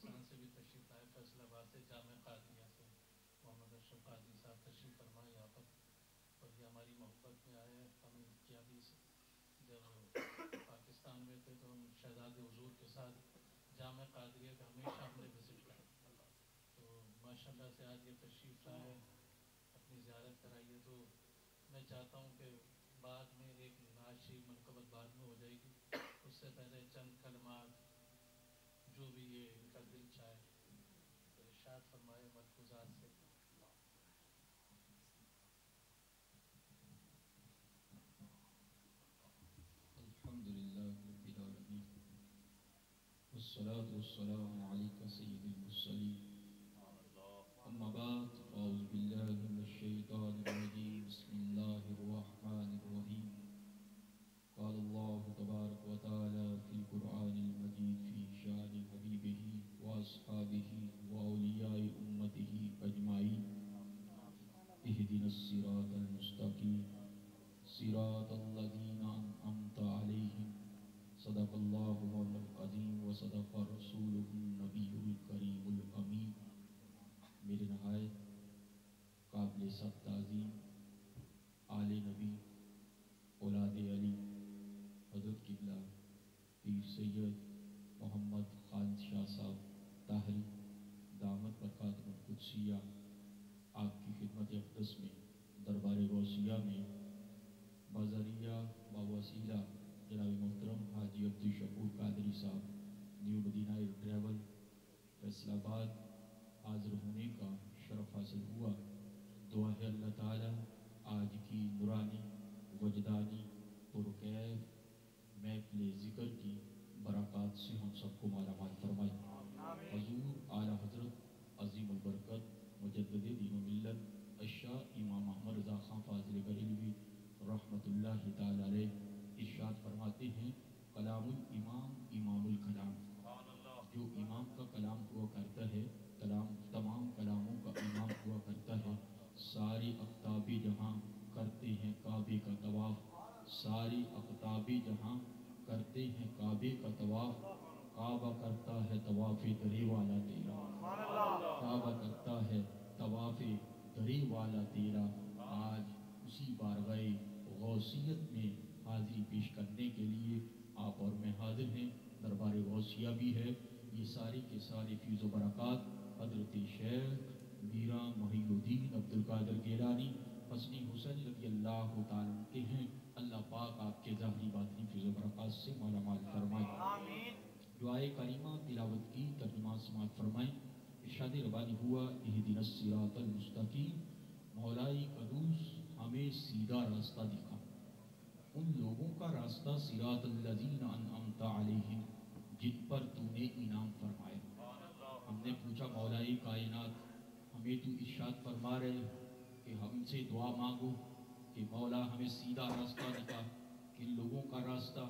پاکستان سے بھی تشریف لائے، فیصل آباد سے، جامع قادریہ سے محمد اشرف قادری صاحب تشریف فرمائے یہاں پر، اور یہ ہماری محبت میں آئے. ہمیں کیا بھی جب پاکستان میں تھے تو ہم شہزاد حضور کے ساتھ جامع قادریہ کا ہمیشہ ہم نے وزٹ کرا، تو ماشاء اللہ سے آج یہ تشریف لائے، اپنی زیارت کرائی ہے. تو میں چاہتا ہوں کہ بعد میں ایک نعت شریف منقبت بعد میں ہو جائے گی، اس سے پہلے چند کلمات جو بھی یہ ان کا دل چاہے تو ارشاد فرمائے ملفوظات سے. الحمدللہ رب العالمین والصلاة والسلام علیکہ سید المرسلین. اما بعد فاعوذ باللہ من الشیطان الرجیم. بسم اللہ الرحمن الرحیم. قال اللہ تبارک و تعالی فی القرآن المجید فی شان حبیبہ واصحابہ واولیاء امتہ اجمعین. اہدنا الصراط المستقیم صراط الذین انعمت علیہم. صدق اللہ مولانا العظیم و صدق رسولہ النبی الکریم الامین. میرے نہایت قابل سب تعظیم آل نبی اولاد علی حضرت قبلہ پیر سید محمد خالد شاہ صاحب طاہری دامت برکاتہ القدسیہ، آپ کی خدمت اقدس میں دربار غوثیہ میں بذریعہ وسیلہ جناب محترم حاجی عبدالشکور قادری صاحب نیو مدینہ ٹریول فیصل آباد حاضر ہونے کا شرف حاصل ہوا. دعا ہے اللہ تعالیٰ آج کی نورانی وجدانی پرکیف محفل ذکر کی برکات سے ہم سب کو مالا مال فرمائے. حضور اعلیٰ حضرت عظیم البرکت مجدد دین و ملت الشاہ امام احمد رضا خان فاضل بریلوی رحمۃ اللہ تعالی علیہ ارشاد فرماتے ہیں کلام الامام امام الکلام. جو امام کا کلام ہوا کرتا ہے تمام کلاموں کا امام ہوا کرتا ہے. ساری اقطاب جہاں کرتے ہیں کعبے کا طواف، ساری اقطاب جہاں کرتے ہیں کعبے کا طواف. کعبہ کرتا ہے طواف درے والا تیرا، کعبہ کرتا ہے طواف درے والا تیرا. آج اسی بارگاہ غوثیت میں حاضری پیش کرنے کے لیے آپ اور میں حاضر ہیں. دربار غوثیہ بھی ہے. یہ ساری کے سارے فیض و برکات حضرت شیخ میرا محی الدین عبدالقادر گیلانی حسنی حسین رضی اللہ تعالیٰ عنہ کے ہیں. اللہ پاک آپ کے ظاہری باطنی فیض و برکات سے مالا مال فرمائے. دعائے کریمہ تلاوت کی ترجمہ سماعت فرمائیں. ارشاد ربانی ہوا اہدنا الصراط المستقیم. مولائی قدوس ہمیں سیدھا راستہ دکھا، ان لوگوں کا راستہ صراط الذین انعمت علیہم جن پر تو نے انعام فرمایا. ہم نے پوچھا مولائی کائنات ہمیں تو ارشاد فرما رہے کہ ہم سے دعا مانگو کہ مولا ہمیں سیدھا راستہ دکھا، کن لوگوں کا راستہ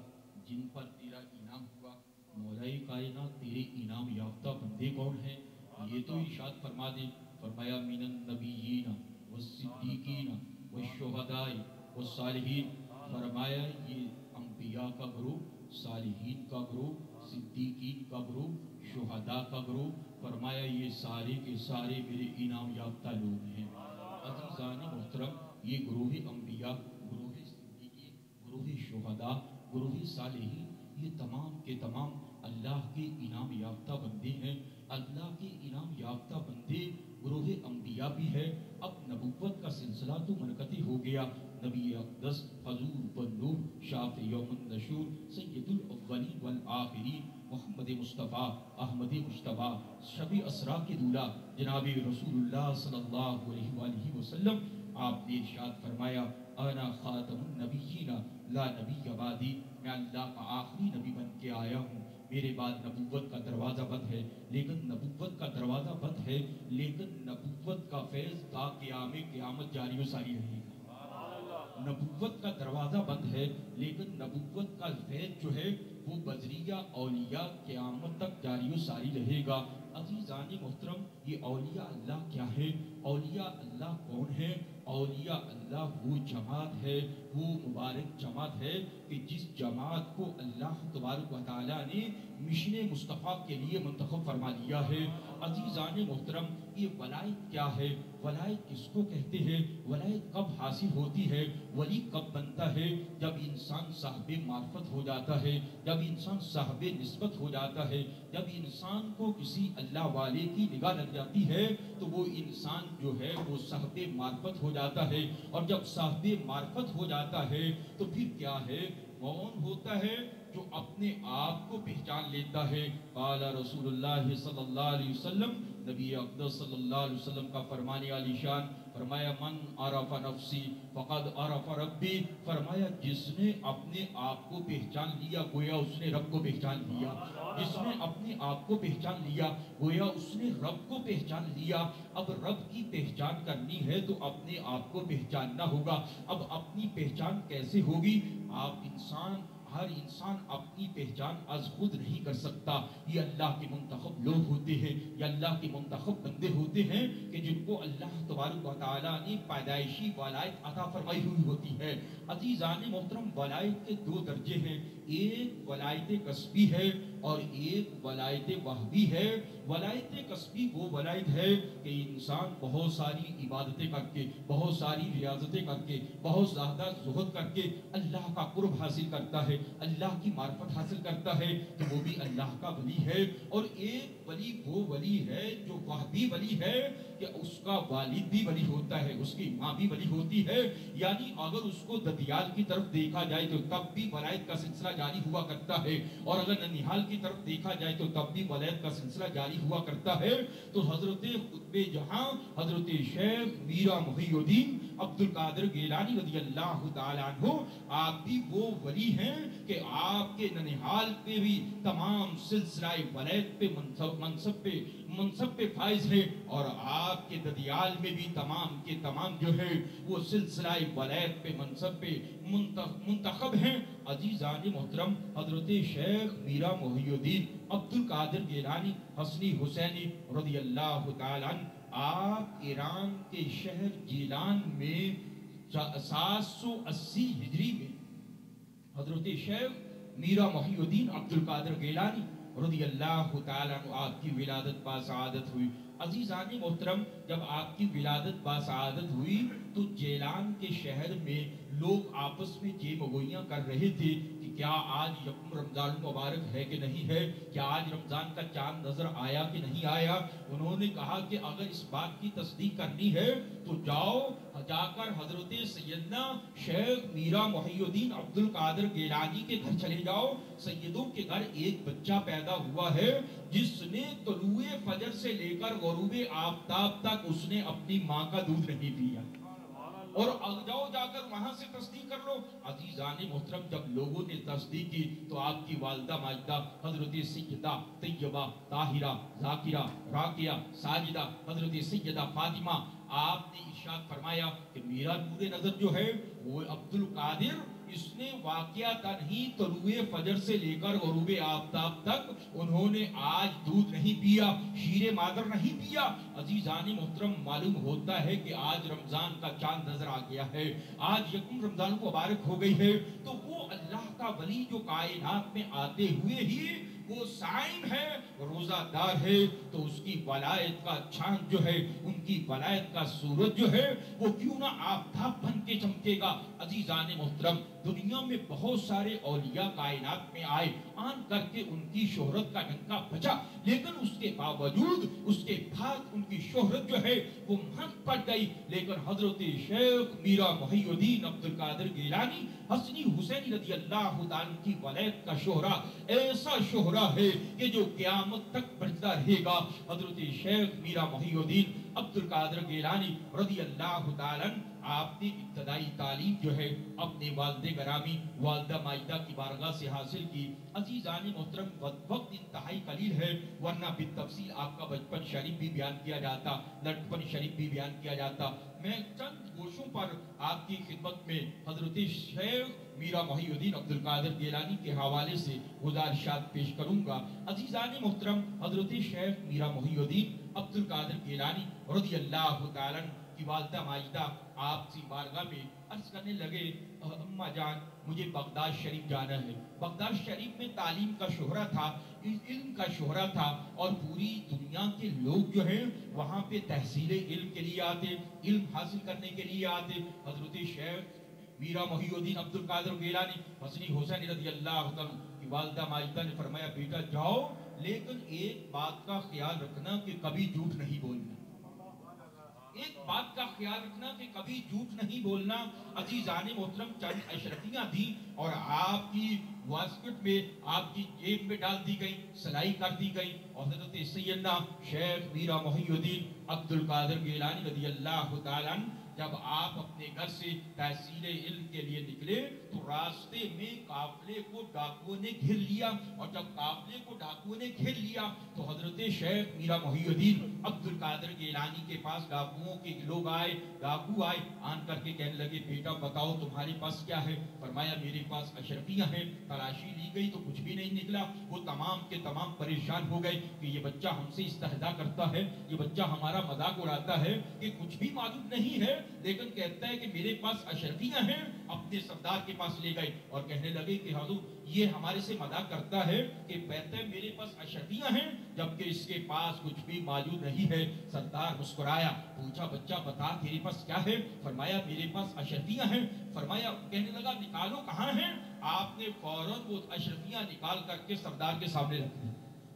جن پر تیرا انعام ہوا. مولائی کائنات تیرے انعام یافتہ بندے کون ہیں یہ تو ارشاد فرما دے. فرمایا من النبیین والصدیقین والشہداء والصالحین. فرمایا یہ انبیاء کا گروہ، صالحین کا گروہ، صدیقین کا گروہ، شہداء کا گروہ. فرمایا یہ سارے کے سارے میرے انعام یافتہ لوگ ہیں. عزیزان محترم یہ گروہ انبیاء، گروہ صدیقین، گروہ شہداء، گروہ صالحین یہ تمام کے تمام اللہ کے انعام یافتہ بندے ہیں. اللہ کے انعام یافتہ بندے گروہ انبیاء بھی ہے. اب نبوت کا سلسلہ تو منقطع ہو گیا. نبی اقدس حضور بنور شاف یوم النشور سید الاولین والآخرین محمد مصطفیٰ احمد مجتبیٰ شب اسرا کے دولہ جناب رسول اللہ صلی اللہ علیہ وآلہ وسلم. آپ نے ارشاد فرمایا انا خاتم النبیین لا نبی بعدی. میں اللہ کا آخری نبی بن کے آیا ہوں، میرے بعد نبوت کا دروازہ بند ہے. لیکن نبوت کا دروازہ بند ہے لیکن نبوت کا فیض تا قیامت جاری و ساری رہے گا. نبوت کا دروازہ بند ہے لیکن نبوت کا فیض جو ہے وہ بذریعہ اولیاء قیامت تک جاری و ساری رہے گا. عزیزان محترم یہ اولیاء اللہ کیا ہے؟ اولیاء اللہ کون ہے؟ اولیاء اللہ وہ جماعت ہے، وہ مبارک جماعت ہے کہ جس جماعت کو اللہ تبارک و تعالیٰ نے مشن مصطفیٰ کے لیے منتخب فرما لیا ہے۔ عزیزان محترم، یہ ولایت کیا ہے؟ ولایت کس کو کہتے ہیں؟ ولایت کب حاصل ہوتی ہے؟ ولی کب بنتا ہے؟ جب انسان صاحب معرفت ہو جاتا ہے، جب انسان صاحب نسبت ہو جاتا ہے، جب انسان کو کسی اللہ والے کی نگاہ لگ جاتی ہے تو وہ انسان جو ہے وہ صاحب معرفت ہو جاتا ہے، اور جب صاحب معرفت ہو جاتا ہے تو پھر کیا ہے؟ کون ہوتا ہے جو اپنے آپ کو پہچان لیتا ہے؟ قال رسول اللہ صلی اللہ علیہ وسلم، نبی اقدس صلی اللہ علیہ وسلم کا فرمانے علی شان، فرمایا من عرف نفسی فقد عرف ربی، فرمایا جس نے اپنے آپ کو پہچان لیا گویا اس نے رب کو پہچان لیا، جس نے اپنے آپ کو پہچان لیا گویا اس نے رب کو پہچان لیا۔ اب رب کی پہچان کرنی ہے تو اپنے آپ کو پہچاننا ہوگا۔ اب اپنی پہچان کیسے ہوگی؟ ہر انسان اپنی پہچان از خود نہیں کر سکتا، یہ اللہ کے منتخب لوگ ہوتے ہیں، یہ اللہ کے منتخب بندے ہوتے ہیں کہ جن کو اللہ تبارک و تعالیٰ نے پیدائشی ولایت عطا فرمائی ہوئی ہوتی ہے۔ عزیزان محترم، ولایت کے دو درجے ہیں، ایک ولایت کسبی ہے اور ایک ولایت وہبی ہے۔ ولایت کسبی وہ ولایت ہے کہ انسان بہت ساری عبادتیں کر کے، بہت ساری ریاضتیں کر کے، بہت زیادہ زہد کر کے اللہ کا قرب حاصل کرتا ہے، اللہ کی معرفت حاصل کرتا ہے کہ وہ بھی اللہ کا ولی ہے۔ اور ایک ولی وہ ولی ہے جو وہبی ولی ہے کہ اس کا والد بھی ولی ہوتا ہے، اس کی ماں بھی ولی ہوتی ہے، یعنی اگر اس کو ددیال کی طرف دیکھا جائے تو تب بھی ولایت کا سلسلہ جاری ہوا کرتا ہے، اور اگر ننیحال کی طرف دیکھا جائے تو تب بھی ولایت کا سلسلہ جاری ہوا کرتا ہے۔ تو حضرت قطب جہاں حضرت شیخ میرا محی الدین عبد القادر گیلانی رضی اللہ تعالیٰ عنہ، آپ بھی وہ ولی ہیں کہ آپ کے ننیحال پہ بھی تمام سلسلہ ولایت پہ منصب پہ فائز ہے، اور آپ کے ددیال میں بھی تمام کے تمام جو ہے وہ سلسلہ ولایت پہ منصب پہ منتخب ہیں۔ عزیزان محترم، حضرت شیخ میرا محی الدین عبد القادر گیلانی حسنی حسینی رضی اللہ تعالیٰ عنہ، آپ ایران کے شہر جیلان میں 780 ہجری میں حضرت شیخ میرا محی الدین عبد القادر گیلانی رضی اللہ تعالیٰ عنہ آپ کی ولادت باسعادت ہوئی۔ عزیزان محترم، جب آپ کی ولادت باسعادت ہوئی تو جیلان کے شہر میں لوگ آپس میں جے بگوئیاں کر رہے تھے کہ کیا آج یکم رمضان مبارک ہے کہ نہیں ہے، کیا آج رمضان کا چاند نظر آیا کہ نہیں آیا۔ انہوں نے کہا کہ اگر اس بات کی تصدیق کرنی ہے تو جا کر حضرت سیدنا شیخ میرا محی الدین عبد القادر گیلانی کے گھر چلے جاؤ۔ سیدوں کے گھر ایک بچہ پیدا ہوا ہے جس نے طلوع فجر سے لے کر غروب آفتاب تک اس نے اپنی ماں کا دودھ نہیں پیا، اور جاؤ جا کر وہاں سے تصدیق کر لو۔ عزیزان محترم، جب لوگوں نے تصدیق کی تو آپ کی والدہ ماجدہ حضرت سیدہ طیبہ طاہرہ ذاکرہ راقیہ ساجدہ حضرت سیدہ فاطمہ، آپ نے ارشاد فرمایا کہ میرا نور نظر جو ہے وہ عبد القادر، اس نے واقعہ نہیں طلوع فجر سے لے کر غروب آفتاب تک انہوں نے آج دودھ نہیں پیا، شیر مادر نہیں پیا۔ عزیزان محترم، معلوم ہوتا ہے کہ آج رمضان کا چاند نظر آ گیا ہے، آج یکم رمضان مبارک ہو گئی ہے، تو وہ اللہ کا ولی جو کائنات میں آتے ہوئے ہی وہ صائم ہے، روزہ دار ہے، تو اس کی ولایت کا چاند جو ہے، ان کی ولایت کا سورج جو ہے وہ کیوں نہ آفتاب بن کے چمکے گا۔ عزیزان محترم، دنیا میں بہت سارے اولیاء کائنات میں آئے، آن کر کے ان کی شہرت کا ڈنکا بجا، لیکن اس کے باوجود اس کے بعد ان کی شہرت جو ہے وہ مہنگ پڑ گئی، لیکن حضرت شیخ میرا محی الدین عبد القادر گیلانی حسنی حسینی رضی اللہ تعالیٰ کی ولایت کا شہرہ ایسا شہرہ ہے کہ جو قیامت تک بڑھتا رہے گا۔ حضرت شیخ میرا محی الدین عبد القادر گیلانی رضی اللہ تعالیٰ، آپ نے ابتدائی تعلیم جو ہے اپنے والد گرامی والدہ ماجدہ کی بارگاہ سے حاصل کی۔ عزیزان محترم، وقت انتہائی قلیل ہے، ورنہ بالتفصیل آپ کا بچپن شریف بھی بیان کیا جاتا، لڑکپن شریف بھی بیان کیا جاتا۔ میں چند گوشوں پر آپ کی خدمت میں حضرت شیخ میرا محی الدین عبد القادر گیلانی کے حوالے سے گزارشات پیش کروں گا۔ عزیزان محترم، حضرت شیخ میرا محی الدین عبد القادر گیلانی رضی اللہ تعالیٰ کی والدہ ماجدہ آپ کی بارگاہ میں عرض کرنے لگے اماں جان مجھے بغداد شریف جانا ہے. بغداد شریف میں تعلیم کا شہرہ تھا, علم کا شہرہ تھا, اور پوری دنیا کے لوگ جو ہیں وہاں پہ تحصیل علم کے لیے آتے, علم حاصل کرنے کے لیے آتے. حضرت شیخ میرا محی الدین عبد القادر گیلانی حسنی حسین رضی اللہ عنہ کی والدہ ماجدہ نے فرمایا بیٹا جاؤ, لیکن ایک بات کا خیال رکھنا کہ کبھی جھوٹ نہیں بولنا. ایک بات کا خیال رکھنا کہ کبھی جھوٹ نہیں بولنا. عزیزان محترم چند اشرفیاں دی اور آپ کی واسکٹ میں آپ کی جیب میں ڈال دی گئی, سلائی کر دی گئی, اور حضرت سیدنا شیخ میرا محی الدین عبد القادر گیلانی رضی اللہ تعالیٰ عنہ جب آپ اپنے گھر سے تحصیل علم کے لیے نکلے تو راستے میں قافلے کو ڈاکوؤں نے گھیر لیا, اور جب قافلے کو ڈاکوؤں نے گھیر لیا تو حضرت شیخ میرا محی الدین عبد القادر گیلانی کے پاس ڈاکوؤں کے لوگ آئے, ڈاکو آئے, آن کر کے کہنے لگے بیٹا بتاؤ تمہارے پاس کیا ہے. فرمایا میرے پاس اشرفیاں ہیں. تلاشی لی گئی تو کچھ بھی نہیں نکلا. وہ تمام کے تمام پریشان ہو گئے کہ یہ بچہ ہم سے استہزاء کرتا ہے, یہ بچہ ہمارا مذاق اڑاتا ہے, کہ کچھ بھی معلوم نہیں ہے لیکن کہتا ہے کہ میرے پاس اشرفیاں ہیں. اپنے سردار کے پاس لے گئے اور کہنے لگے کہ حضور یہ ہمارے سے مذاق کرتا ہے کہ کہتا ہے میرے پاس اشرفیاں ہیں جبکہ اس کے پاس کچھ بھی موجود نہیں ہے. سردار مسکرایا, پوچھا بچہ بتا تیرے پاس کیا ہے. فرمایا میرے پاس اشرفیاں ہیں. فرمایا کہنے لگا نکالو کہاں ہیں. آپ نے فوراً وہ اشرفیاں نکال کر کے سردار کے سامنے رکھ دی.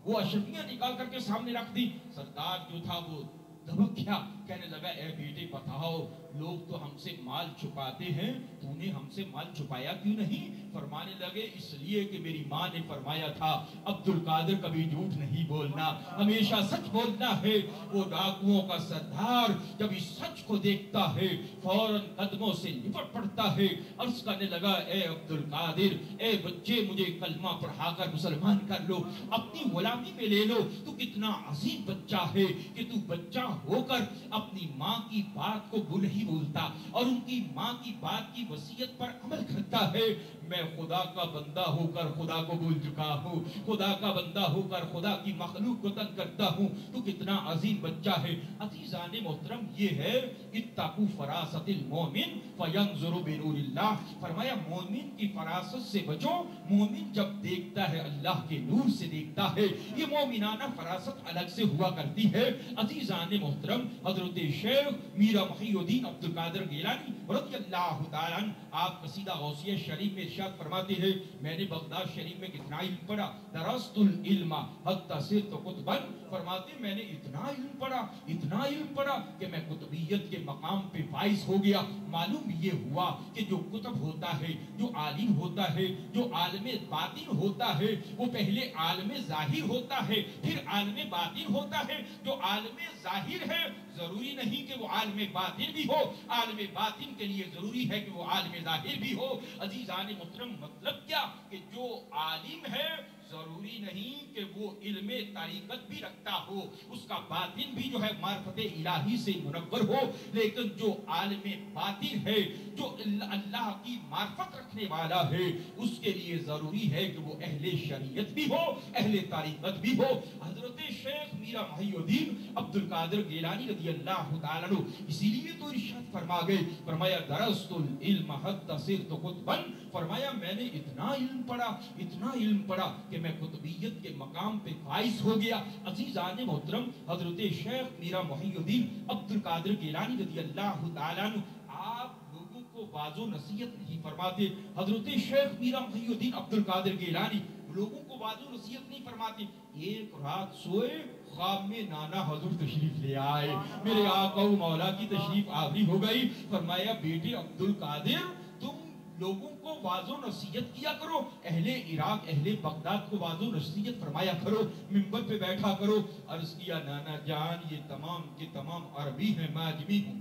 وہ اشرفیاں نکال کر کے سامنے رکھ دی. سردار جو تھا وہ دبک گیا, کہنے لگا اے بیٹے بتاؤ لوگ تو ہم سے مال چھپاتے ہیں, تو نے ہم سے مال چھپایا کیوں نہیں. فرمانے لگے اس لیے کہ میری ماں نے فرمایا تھا عبد القادر کبھی جھوٹ نہیں بولنا, ہمیشہ سچ بولنا ہے. وہ ڈاکوؤں کا سردار جب اس سچ کو دیکھتا ہے فوراً قدموں سے لپٹ پڑتا ہے. عرض کرنے لگا اے عبد القادر, اے بچے مجھے کلمہ پڑھا کر مسلمان کر لو, اپنی غلامی میں لے لو. تو کتنا عظیم بچہ ہے کہ تو بچہ ہو کر اپنی ماں کی بات کو نہیں بھولتا اور ان کی ماں کی بات کی وصیت پر عمل کرتا ہے. میں خدا کا بندہ ہو کر خدا کو بھول چکا ہوں, خدا کا بندہ ہو کر خدا کی مخلوق کو تنگ کرتا ہوں. تو کتنا عظیم بچہ ہے. عزیزان محترم یہ ہے اتقوا فراست المومن فینظر بنور اللہ. فرمایا مومن کی فراست سے بچو. مومن جب دیکھتا ہے اللہ کے نور سے دیکھتا ہے. یہ مومنانہ فراست الگ سے ہوا کرتی ہے. عزیزان محترم حضرت شیخ میرا محی الدین عبد القادر گیلانی رضی اللہ تعالیٰ عنہ آپ قصیدہ غوثیہ شریف میں ارشاد فرماتے ہیں میں نے بغداد شریف میں کتنا علم پڑھا. درست العلم حتی صرت قطبا. فرماتے میں نے اتنا علم پڑھا کہ میں قطبیت کے مقام پہ فائز ہو گیا. معلوم یہ ہوا کہ جو قطب ہوتا ہے, جو عالم ہوتا ہے, جو عالم باطن ہوتا ہے, وہ پہلے عالم ظاہر ہوتا ہے پھر عالم باطن ہوتا ہے. جو عالم ظاہر ہے ضروری نہیں کہ وہ عالم باطن بھی ہو, عالم باطن کے لیے ضروری ہے کہ وہ عالم ظاہر بھی ہو. عزیزان محترم مطلب کیا کہ جو عالم ہے ضروری نہیں کہ وہ علم طریقت بھی رکھتا ہو, اس کا باطن بھی جو ہے معرفت الہی سے منور ہو. لیکن جو عالم باطن ہے, جو اللہ کی معرفت رکھنے والا ہے, اس کے لیے ضروری ہے کہ وہ اہل شریعت بھی ہو, اہل طریقت بھی ہو. حضرت شیخ میرا محی الدین عبد القادر گیلانی رضی اللہ تعالیٰ عنہ اسی لیے تو ارشاد فرما گئے, فرمایا درست العلم حتی صرت قطبا. فرمایا میں نے اتنا علم پڑھا کہ میں قطبیت کے مقام پہ فائز ہو گیا. عزیزان محترم حضرت شیخ میرا محی الدین عبد القادر گیلانی رضی اللہ تعالیٰ عنہ آپ لوگوں کو واعظ و نصیحت نہیں فرماتے. حضرت شیخ میرا محی الدین عبد القادر گیلانی لوگوں کو واعظ و نصیحت نہیں فرماتے. ایک رات سوئے, خواب میں نانا حضور تشریف لے آئے, میرے آقا و مولا کی تشریف آوری ہو گئی. فرمایا بیٹے عبد القادر تم لوگوں کو واعظ و نصیحت کیا کرو, اہل عراق اہل بغداد کو واعظ و نصیحت فرمایا کرو, منبر پہ بیٹھا کرو. عرض کیا نانا جان یہ تمام کے تمام عربی ہیں, میں عجمی ہوں.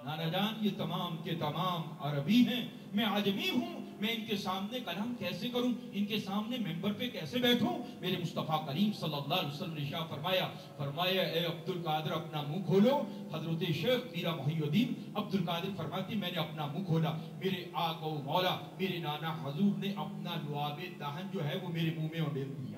نانا جان یہ تمام کے تمام عربی ہیں, میں عجمی ہوں, میں ان کے سامنے کلام کیسے کروں, ان کے سامنے منبر پہ کیسے بیٹھوں. میرے مصطفیٰ کریم صلی اللہ علیہ وسلم نے ارشاد فرمایا اے عبد القادر اپنا منہ کھولو. حضرت شیخ میرا محی الدین عبد القادر فرماتے میں نے اپنا منہ کھولا, میرے آقا و مولا میرے نانا حضور نے اپنا لعاب دہن جو ہے وہ میرے منہ میں اڈیل دیا.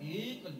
1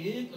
1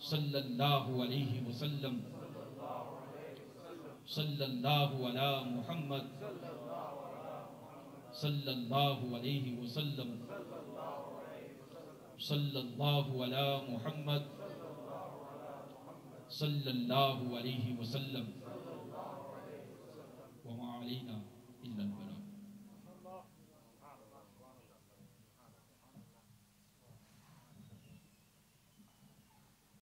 صلی اللہ علیہ وسلم صلی اللہ علی محمد صلی اللہ علیہ وسلم صلی اللہ علی محمد صلی اللہ علیہ وسلم وما علینا الا البلاغ.